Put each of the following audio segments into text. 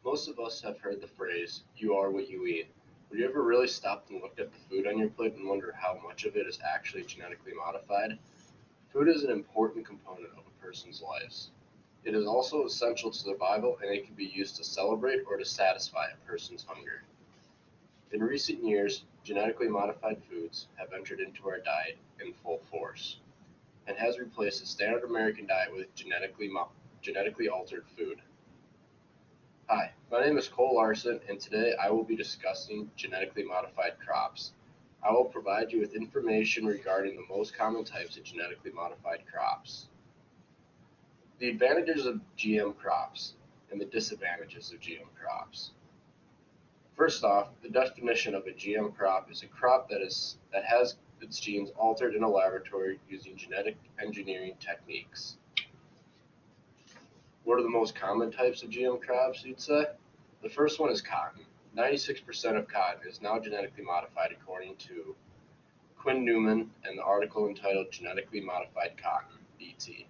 Most of us have heard the phrase, you are what you eat. Have you ever really stopped and looked at the food on your plate and wonder how much of it is actually genetically modified? Food is an important component of a person's lives. It is also essential to survival and it can be used to celebrate or to satisfy a person's hunger. In recent years, genetically modified foods have entered into our diet in full force and has replaced the standard American diet with genetically altered food. Hi, my name is Cole Larson, and today I will be discussing genetically modified crops. I will provide you with information regarding the most common types of genetically modified crops. The advantages of GM crops and the disadvantages of GM crops. First off, the definition of a GM crop is a crop that has its genes altered in a laboratory using genetic engineering techniques. What are the most common types of GM crops, you'd say? The first one is cotton. 96% of cotton is now genetically modified according to Quinn Newman and the article entitled Genetically Modified Cotton, BT.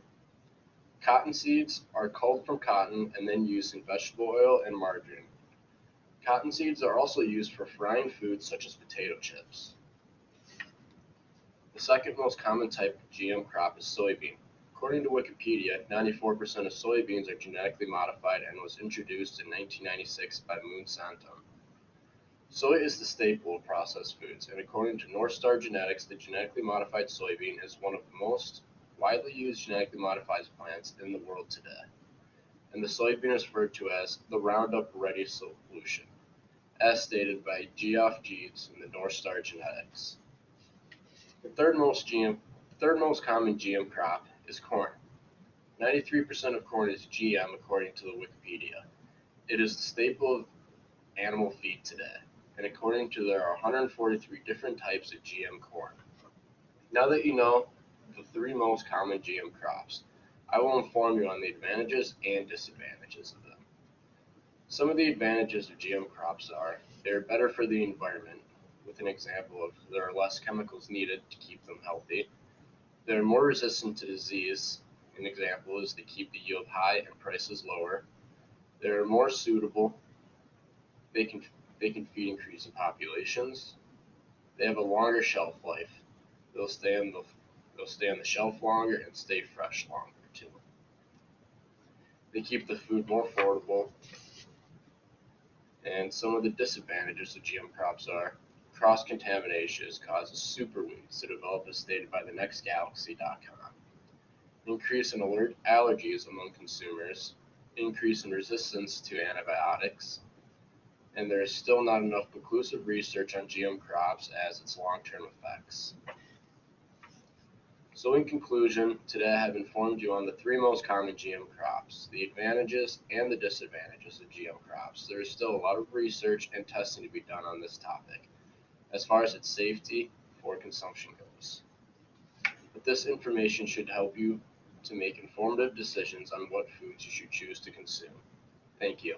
Cotton seeds are culled from cotton and then used in vegetable oil and margarine. Cotton seeds are also used for frying foods such as potato chips. The second most common type of GM crop is soybean. According to Wikipedia, 94% of soybeans are genetically modified and was introduced in 1996 by Monsanto. Soy is the staple of processed foods, and according to North Star Genetics, the genetically modified soybean is one of the most widely used genetically modified plants in the world today. And the soybean is referred to as the Roundup Ready solution, as stated by Geoff Jeeves in the North Star Genetics. The third most common GM crop is corn. 93% of corn is GM according to the Wikipedia. It is the staple of animal feed today, and according to there are 143 different types of GM corn. Now that you know the three most common GM crops, I will inform you on the advantages and disadvantages of them. Some of the advantages of GM crops are they are better for the environment, with an example of there are less chemicals needed to keep them healthy. They are more resistant to disease. An example is they keep the yield high and prices lower. They are more suitable. They can feed increasing populations. They have a longer shelf life. They'll stay on the shelf longer and stay fresh longer too. They keep the food more affordable. And some of the disadvantages of GM crops are cross-contamination causes superweeds to develop as stated by thenextgalaxy.com. Increase in allergies among consumers, increase in resistance to antibiotics, and there is still not enough conclusive research on GM crops as its long-term effects. So in conclusion, today I have informed you on the three most common GM crops, the advantages and the disadvantages of GM crops. There is still a lot of research and testing to be done on this topic, as far as its safety for consumption goes. But this information should help you to make informative decisions on what foods you should choose to consume. Thank you.